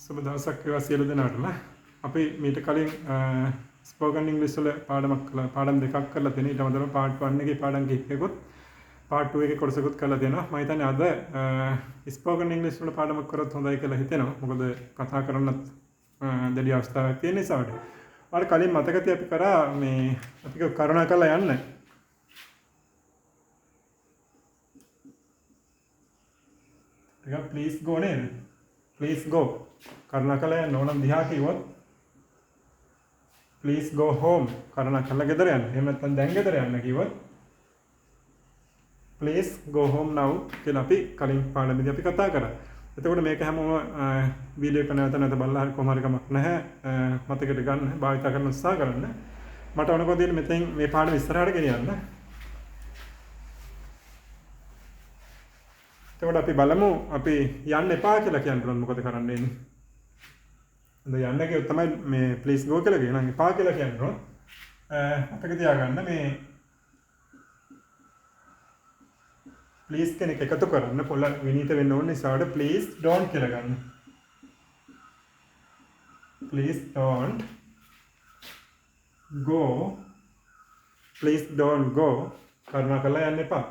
සුබ දවසක් වේවා සියලු දෙනාටම. අපි මීට කලින් ස්පෝකන් ඉංග්‍රීසි වල පාඩම් දෙකක් කරලා තියෙනවා. ඊට අමතරව පාර්ට් 1 එකේ පාඩම් කිහිපයකුත් පාර්ට් 2 එකේ කොටසකුත් කරලා තියෙනවා. මම හිතන්නේ අද ස්පෝකන් ඉංග්‍රීසි වල පාඩමක් කරොත් හොඳයි කියලා හිතෙනවා. මොකද කතා කරන්නත් දැඩි අවස්ථාවක් තියෙන නිසා වඩ. මට කලින් මතකයි අපි කරා මේ අපි කරුණාකරලා යන්න. ටිකක් ප්ලීස් ගෝ නේද? Please go. කරුණාකරලා යන්න ඕනම් දිහා කිව්වොත් please go home. කරුණාකරලා ගෙදර යන්න. එහෙම නැත්නම් දැන් ගෙදර යන්න කිව්වොත් please go home now කියලා අපි කලින් පාඩමේදී අපි කතා කරා. එතකොට මේක හැමෝම වීඩියෝ එක නැවත නැවත බලලා හරි කොහොම හරි කමක් නැහැ. මතකෙට ගන්න, භාවිත කරන්න උත්සාහ කරන්න. මට ඕනකෝ දෙන්න මෙතෙන් මේ පාඩම ඉස්සරහට ගෙනියන්න. එතකොට අපි බලමු අපි යන්න එපා කියලා කියනකොට මොකද කරන්න වෙන්නේ. හොඳ යන්න කිව්වොත් තමයි මේ ප්ලීස් ගෝ කියලා කියනවා. එපා කියලා කියනකොට අපිට තියාගන්න මේ ප්ලීස් කෙනෙක් එකතු කරන්න පොළ විනීත වෙන්න ඕන නිසාට ප්ලීස් ඩෝන්ට් කියලා ගන්න. Please don't go. Please don't go. කරුණාකරලා යන්න එපා.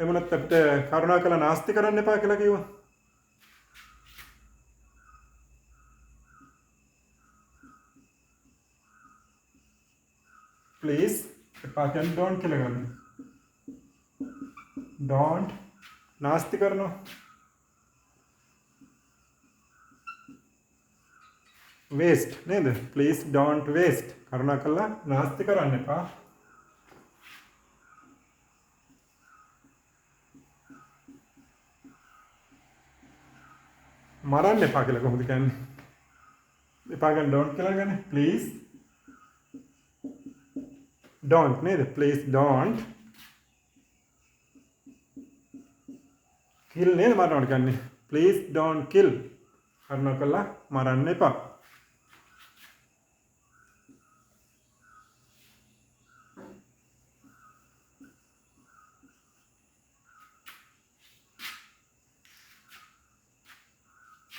එමුණත් අපිට කරුණාකරලා නාස්ති කරන්න එපා කියලා කිව්වා. Please එපා කියන්නේ don't කියලා ගන්න. Don't නාස්ති කරනවා. Waste නේද? Please don't waste. කරුණාකරලා නාස්ති කරන්න එපා. මරන්න එපා කියලා කොහොමද කියන්නේ? එපා ගන්න don't කියලා ගන්න. Please don't නේද? Please don't kill නේද මරන්න කියන්නේ? Please don't kill. කරුණාකරලා මරන්න එපා.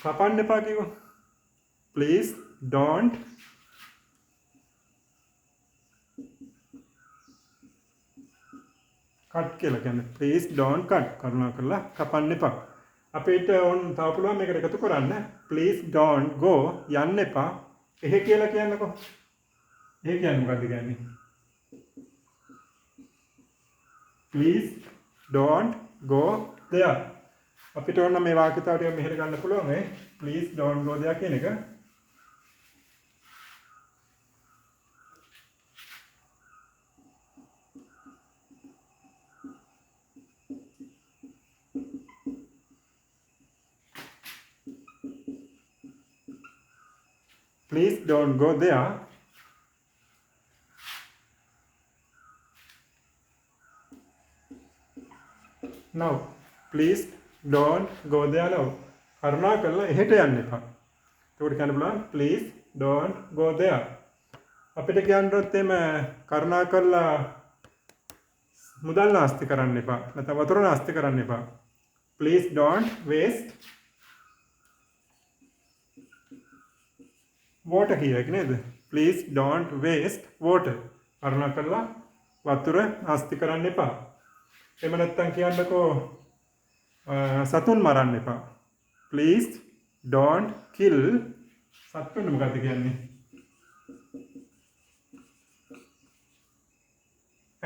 කපන්න එපා කිව්වා. Please don't cut කියලා කියන්නේ. Please don't cut. කරුණාකරලා කපන්න එපා. අපිට ඕන් තව පුළුවන් මේකට එකතු කරන්න. Please don't go. යන්න එපා. එහෙ කියලා කියන්නකෝ. එහෙ කියන්නේ මොකද්ද කියන්නේ? Please don't go there. අපිට ඕන මේ වාක්‍යතාව ටික මෙහෙට ගන්න පුළුවන් මේ please don't go there කියන එක. Please don't go there. Now, please don't go there now. කරුණාකරලා එහෙට යන්න එපා. ඒකට කියන්න පුළුවන් please don't go there. අපිට කියන්නොත් එimhe කරුණාකරලා මුදල් නාස්ති කරන්න එපා. නැත්නම් වතුර නාස්ති කරන්න එපා. Please don't waste water කියයි නේද? Please don't waste water. කරුණාකරලා වතුර නාස්ති කරන්න එපා. එහෙම නැත්නම් කියන්නකෝ සතුන් මරන්න එපා. Please don't kill. සතුන් මොකක්ද කියන්නේ?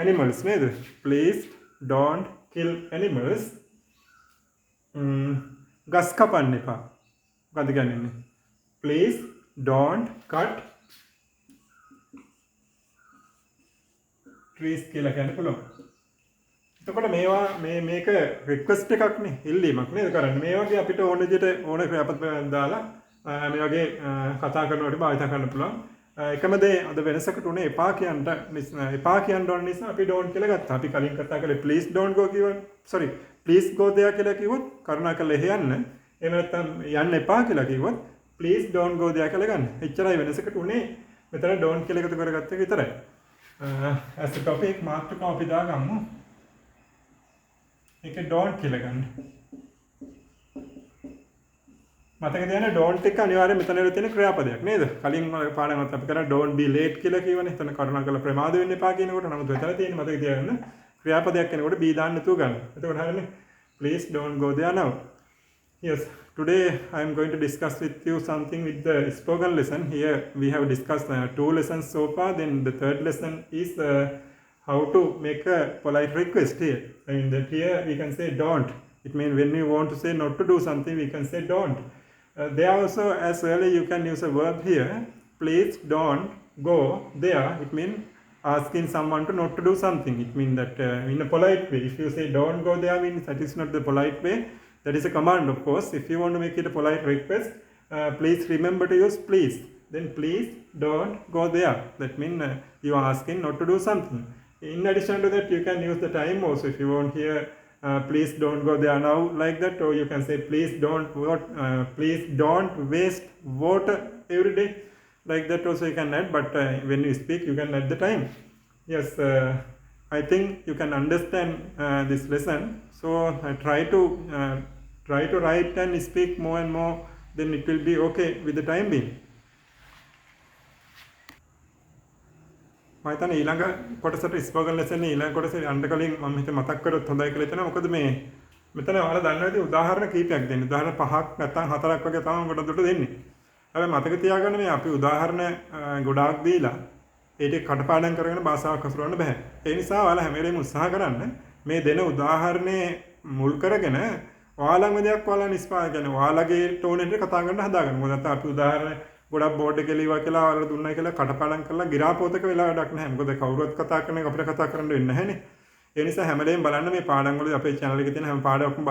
Animals නේද? Please don't kill animals. ගස් කපන්න එපා. මොකක්ද කියන්නේ? Please don't cut trees කියලා කියන්න පුළුවන්. එතකොට මේවා මේක රික්වෙස්ට් එකක් නේ, ඉල්ලීමක් නේද කරන්නේ. මේ වගේ අපිට ඕන විදිහට ඕන ක්‍රියාපදයක් දාලා මේ වගේ කතා කරනකොට භාවිත කරන්න පුළුවන්. එකම දේ අද වෙනසකට උනේ එපා කියන්න ඕන නිසා අපි don't කියලා ගත්තා. අපි කලින් කතා කළේ please don't go කිව්වා. sorry please go there කියලා කිව්වොත් කරුණාකරලා එහෙ යන්න. එහෙම නැත්නම් යන්න එපා කියලා කිව්වොත් please don't go there කියලා ගන්න. එච්චරයි වෙනසකට උනේ. මෙතන don't කියලා එකතු කරගත්ත එක විතරයි. as a topic මාතෘකාව අපි දාගමු. ඒක don't කියලා ගන්න. මතක තියාගන්න don't එක අනිවාර්යයෙන් මෙතන තියෙන ක්‍රියාපදයක් නේද? කලින් පාඩමත් අපි කරා don't be late කියලා කියවනේ. එතන කරුණාකරලා ප්‍රමාද වෙන්න එපා කියනකොට නමුත් එතන තියෙන මතක තියාගන්න ක්‍රියාපදයක් කෙනකොට be දාන්න නැතුව ගන්න. එතකොට හරියනේ. Please don't go there now. Yes, today I am going to discuss with you something with the spoken lesson. Here we have discussed 2 lessons so far. Then the third lesson is how to make a polite request here. And that here we can say don't. It means when you want to say not to do something, we can say don't. There also, as earlier, you can use a verb here. Please don't go there. It means asking someone to not to do something. It means that in a polite way. If you say don't go there, means that is not the polite way. That is a command, of course. If you want to make it a polite request, please remember to use please. Then please don't go there. That means you are asking not to do something. In addition to that, you can use the time also. If you want here, please don't go there now, like that, or you can say please don't waste water every day, like that also you can add. But when you speak, you can add the time. Yes, I think you can understand this lesson. So try to write and speak more and more, then it will be okay with the time being. මම හිතන්නේ ඊළඟ කොටසට spoken lesson ඊළඟ කොටසේ යන්න කලින් මම හිත මතක් කරොත් හොඳයි කියලා හිතනවා. මොකද මේ මෙතන ඔයාලා දන්නවා ඉතින් උදාහරණ කීපයක් දෙන්න. උදාහරණ 5ක් නැත්නම් 4ක් වගේ තමයි මොකටද දෙන්නේ. හැබැයි මතක තියාගන්න මේ අපි උදාහරණ ගොඩාක් දීලා ඒ ටික කටපාඩම් කරගෙන භාෂාවක් හසුරවන්න බෑ. ඒ නිසා ඔයාලා හැම වෙලේම උත්සාහ කරන්න මේ දෙන උදාහරණේ මුල් කරගෙන ඔයාලම දෙයක් ඔයාලා නිස්පාදනය කරන ඔයාලගේ ටෝන් එකට කතා කරන්න හදාගන්න. මොකද නැත්නම් අපි උදාහරණ ගොඩක් බෝඩ් එකේ ලියවා කියලා ඔයාලා දුන්නයි කියලා කටපාඩම් කරලා ගිරාපෝතක වෙලා වැඩක් නැහැ. මොකද කවුරුත් කතා කරන එක අපිට කතා කරන්න වෙන්නේ නැහැනේ. ඒ නිසා හැමදේම බලන්න මේ පාඩම් වලදී අපේ channel එකේ තියෙන හැම පාඩමක්ම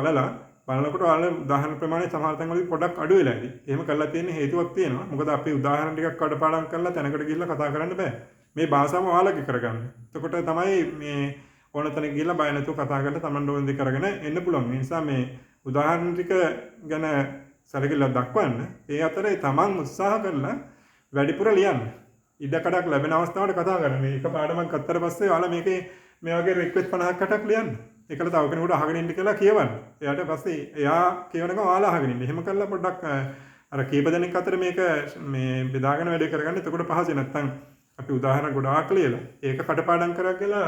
බලනකොට ඔයාලා උදාහරණ ප්‍රමාණය සමහර තැන් වලදී පොඩ්ඩක් අඩු වෙලා ඉතින්. එහෙම කරලා තියෙන හේතුවක් තියෙනවා. මොකද අපි උදාහරණ ටිකක් කටපාඩම් කරලා තැනකට ගිහිල්ලා කතා කරන්න බෑ. මේ භාෂාව ඔයාලගේ කරගන්න. එතකොට තමයි මේ ඕන තැනක ගිහිල්ලා බය නැතුව කතා කරලා Taman ඕන දේ කරගෙන එන්න පුළුවන්. ඒ නිසා මේ උදාහරණ ටික ගැන සැලකිල්ලක් දක්වන්න. ඒ අතරේ Taman උත්සාහ කරලා වැඩිපුර ලියන්න. ඉඩකඩක් ලැබෙන අවස්ථාවට කතා කරන්න. මේ එක පාඩමක් අත්තර පස්සේ ඔයාලා මේකේ මේ වගේ රික්වෙස්ට් 50ක් ලියන්න. ඒකල තව කෙනෙකුට අහගෙන ඉන්න කියලා කියවන්න. එයාට පස්සේ එයා කියවනකම ඔයාලා අහගෙන ඉන්න. එහෙම කරලා පොඩ්ඩක් අර කීප දෙනෙක් අතර මේක මේ බෙදාගෙන වැඩ කරගන්න. එතකොට පහසුයි. නැත්තම් අපි උදාහරණ ගොඩාක් ලියලා ඒක කටපාඩම් කරා කියලා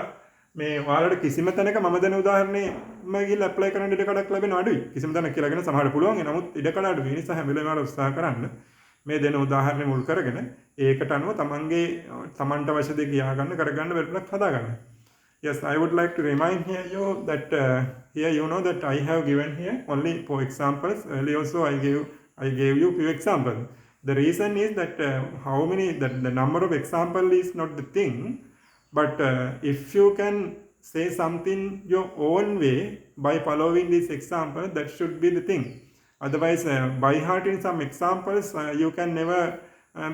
මේ ඔයාලට කිසිම තැනක මම දෙන උදාහරණේම ගිහලා ඇප්ලයි කරන්න ඉඩ කඩක් ලැබෙන අඩුයි. කිසිම තැනක කියලාගෙන සමහරට පුළුවන්. නමුත් ඉඩ කඩ අඩුයි. ඒ නිසා හැම වෙලේම ඔයාලා උත්සාහ කරන්න මේ දෙන උදාහරණේ මුල් කරගෙන ඒකට අනුව තමන්ට අවශ්‍ය දේ කියා ගන්න කරගන්න වෙලක් හදා ගන්න. Yes, I would like to remind here you that here you know that I have given here only 4 examples. Earlier also I gave you few examples. The reason is that the number of example is not the thing, but if you can say something your own way by following this example, that should be the thing. Otherwise, by hearting some examples, you can never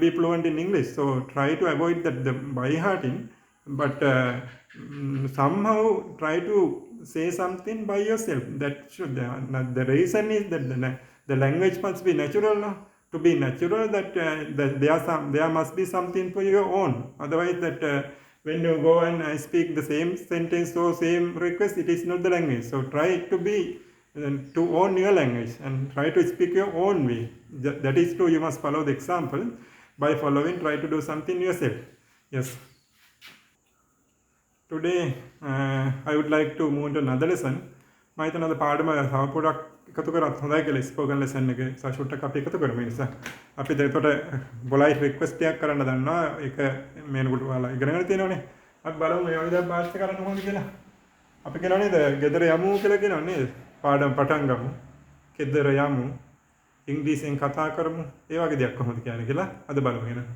be fluent in English. So try to avoid that the by hearting, but somehow try to say something by yourself. That should the reason is that the language must be natural. No? To be natural, that there must be something for your own. Otherwise, that when you go and speak the same sentence or same request, it is not the language. So try to own your language and try to speak your own way. That is true. You must follow the example. By following, try to do something yourself. Yes. Today, I would like to move to another lesson. මම හිතනවා අද පාඩම තව පොඩක් එකතු කරත් හොඳයි කියලා ස්පෝකන් ලෙසන් එකේ සෂුට්ටක් අපි එකතු කරමු. ඒ නිසා අපි එතකොට පොලයිට් රික්වෙස්ට් එකක් කරන්න දන්නවා. ඒක මේනකොට ඔයාලා ඉගෙනගෙන තියෙනවනේ. අපි බලමු මේ වගේ දේවල් පාවිච්චි කරන්න කොහොමද කියලා. අපි කියනවා නේද ගෙදර යමු කියලා කියනවා නේද? පාඩම් පටන් ගමු. ගෙදර යමු. ඉංග්‍රීසියෙන් කතා කරමු. ඒ වගේ දෙයක් කොහොමද කියන්නේ කියලා අද බලමු එහෙනම්.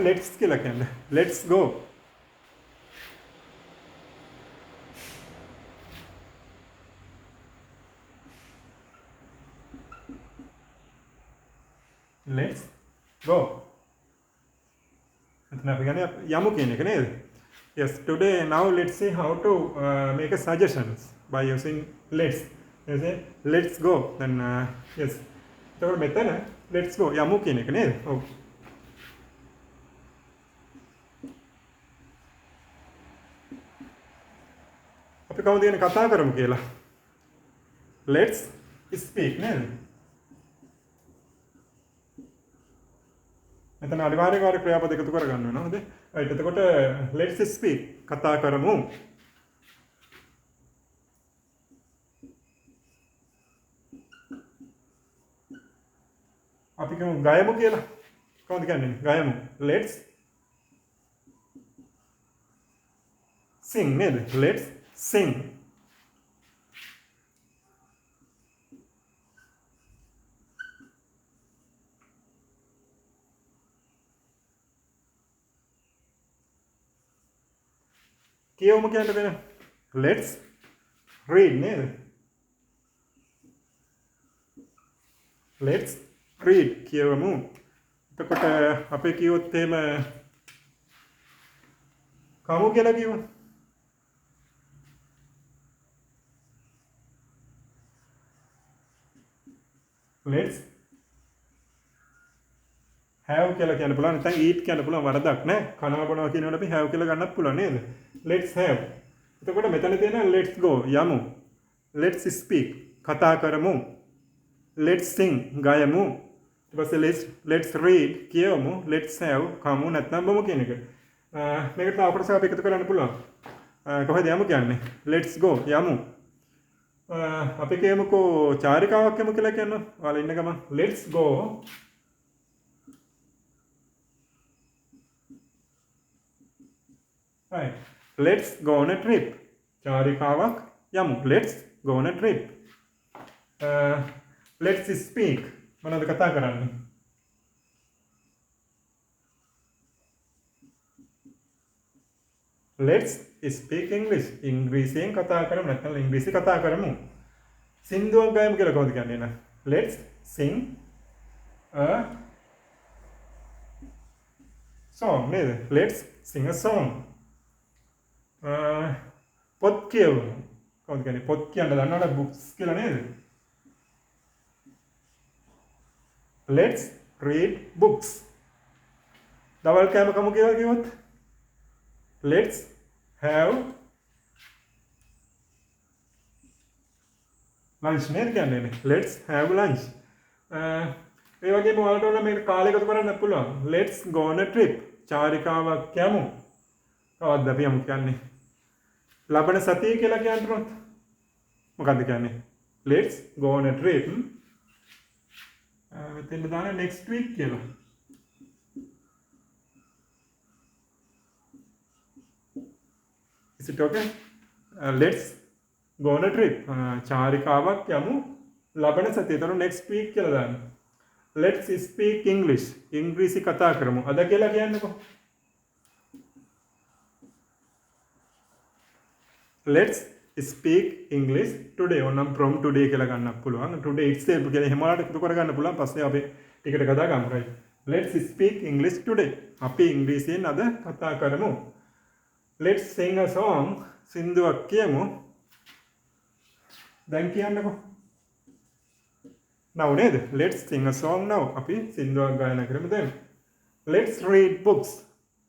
Let's කියලා කියන්නේ. Let's go. Let's go. එතන අපි ගන්නේ යමු කියන එක නේද? Yes, today now let's see how to make a suggestions by using let's. Let's go. Then yes. එතකොට මෙතන let's go යමු කියන එක නේද? ඔව්. අපි කවුද කියන්නේ කතා කරමු කියලා. let's speak නේද? මෙතන අනිවාර්යයෙන් වාර ක්‍රියාපද එකතු කරගන්න වෙනවා නේද? right එතකොට let's speak කතා කරමු. අපි කියමු ගයමු කියලා. කොහොමද කියන්නේ? ගයමු. let's sing නේද? let's sing. කියවමු කියන්න වෙන. let's read නේද? let's read කියවමු. එතකොට අපේ කිව්වොත් එහෙම කමු කියලා කියමු. let's have කියලා කියන්න පුළුවන්. නැත්නම් eat කියන්න පුළුවන්. වරදක් නැහැ. කනවා බොනවා කියනකොට අපි have කියලා ගන්නත් පුළුවන් නේද? let's have. එතකොට මෙතන තියෙන let's go යමු. let's speak කතා කරමු. let's sing ගයමු. ඊට පස්සේ let's read කියවමු. let's have කමු නැත්නම් බොමු කියන එක. මේකට තව කොටසක් අපි එකතු කරන්න පුළුවන්. කොහෙද යමු කියන්නේ? let's go යමු. අපි කියමුකෝ චාරිකාවක් යමු කියලා කියනවා. ඔයාලා ඉන්න ගමන් let's go right. let's go on a trip. චාරිකාවක් යමු. let's go on a trip. let's speak. මොනවද කතා කරන්නේ? let's speak English. ඉංග්‍රීසියෙන් කතා කරමු නැත්නම් ඉංග්‍රීසි කතා කරමු. සින්දුවක් ගයමු කියලා කොහොමද කියන්නේ නේද? let's sing a song නේද? let's sing a song. පොත් කියවමු. කොහොමද කියන්නේ? පොත් කියන්න දන්නවද? books කියලා නේද? let's read books. දවල් කෑම කමු කියලා කිව්වොත් let's have lunch නේද කියන්නේ? let's have lunch. ඒ වගේම ඔයාලට ඕන මේක කාලයකට කරන්න පුළුවන්. let's go on a trip. චාරිකාවක් යමු. කවද්ද අපි යමු කියන්නේ? ලබන සතිය කියලා කියන්නකොත් මොකද්ද කියන්නේ? let's go on a trip. මෙතෙන් දාන next week කියලා. is it okay? let's go on a trip. චාරිකාවක් යමු ලබන සතිය. එතන next week කියලා දාන්න. let's speak English. ඉංග්‍රීසි කතා කරමු. අද කියලා කියන්නකෝ. let's speak English today. ඕනම් from today කියලා ගන්නත් පුළුවන්. today itself කියලා එහෙම වලට එකතු කරගන්න පුළුවන්. පස්සේ අපි ටිකට කතා ගමු. right. let's speak English today. අපි ඉංග්‍රීසියෙන් අද කතා කරමු. let's sing a song. සින්දුවක් කියමු. දැන් කියන්නකෝ. now නේද? let's sing a song now. අපි සින්දුවක් ගායනා කරමු දැන්. let's read books.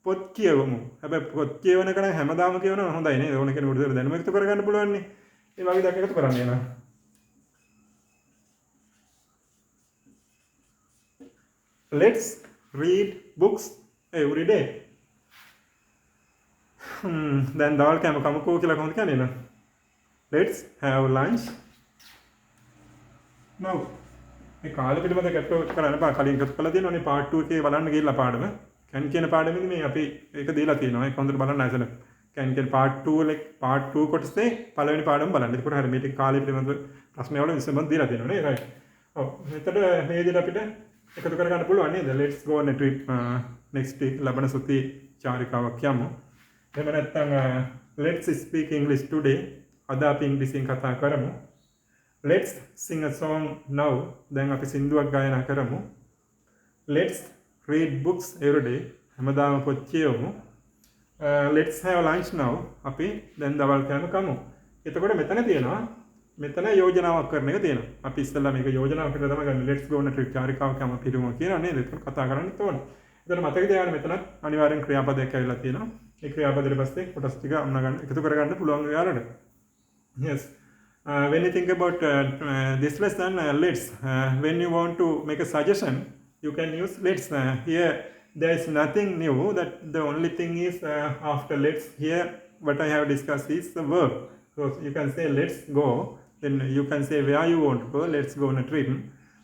පොත් කියවමු. හැබැයි පොත් කියවන එක නම් හැමදාම කියවනවා හොඳයි නේද? ඕන කෙනෙකුට දැනුම එකතු කරගන්න පුළුවන් නේ. ඒ වගේ දෙයක් එකතු කරන්න යනවා. let's read books every day. දැන් දවල් කෑම කමුකෝ කියලා කොහොමද කියන්නේ නේද? let's have lunch now. මේ කාලෙ පිළිබඳ ගැටලු කරන්න බා කලින් එකතු කරලා තියෙනවානේ part 2 එකේ බලන්න ගිහිල්ලා පාඩම. can කියන පාඩමේදී මේ අපි ඒක දීලා තියෙනවා. ඒක හොඳට බලන්න ඇසල. can කියන part 2 වල part 2 කොටසේ පළවෙනි පාඩම බලන්න. ඒක හරිය මේ ටික කාලෙ පිළිබඳ ප්‍රශ්න වල විසඳුම් දීලා තියෙනවා නේ. right. ඔව්. මෙතන මේ විදිහට අපිට එකතු කරගන්න පුළුවන් නේද? let's go on a trip next week. ලබන සතියේ චාරිකාවක් යමු. එහෙම නැත්නම් let's speak English today. අද අපි ඉංග්‍රීසියෙන් කතා කරමු. let's sing a song now. දැන් අපි සින්දුවක් ගායනා කරමු. let's read books every day. හැමදාම පොත් කියවමු. let's have lunch now. අපි දැන් දවල් කෑම කමු. එතකොට මෙතන තියෙනවා මෙතන යෝජනාවක් කරන එක තියෙනවා. අපි ඉස්සෙල්ලා මේක යෝජනාවක් කරලා තමයි ගන්න. let's go on a trip චාරිකාවක් යමු පිරුම කියනවා නේද? ඒක කතා කරන්න ඕනේ. එතන මතක තියාගන්න මෙතනත් අනිවාර්යෙන් ක්‍රියාපදයක් ඇවිල්ලා තියෙනවා. ඒ ක්‍රියාපදෙට පස්සේ කොටස් ටික අම්න ගන්න එකතු කරගන්න පුළුවන් ඔයාලට. Yes. When you think about this lesson, when you want to make a suggestion, you can use let's. Here, there is nothing new. That the only thing is after let's here, what I have discussed is the verb. So you can say let's go. Then you can say where you want to go. Let's go on a trip.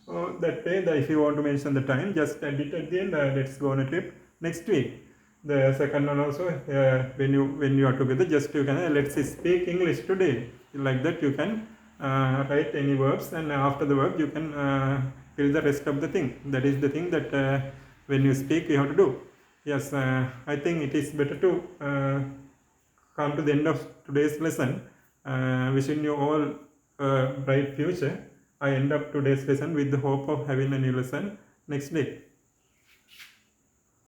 That way, if you want to mention the time, just add it at the end. Let's go on a trip next week. The second one also, when you are together, just you can let's speak English today. Like that, you can write any verbs, and after the verb, you can fill the rest of the thing. That is the thing that when you speak, you have to do. Yes, I think it is better to come to the end of today's lesson. Wishing you all a bright future. I end up today's lesson with the hope of having a new lesson next day.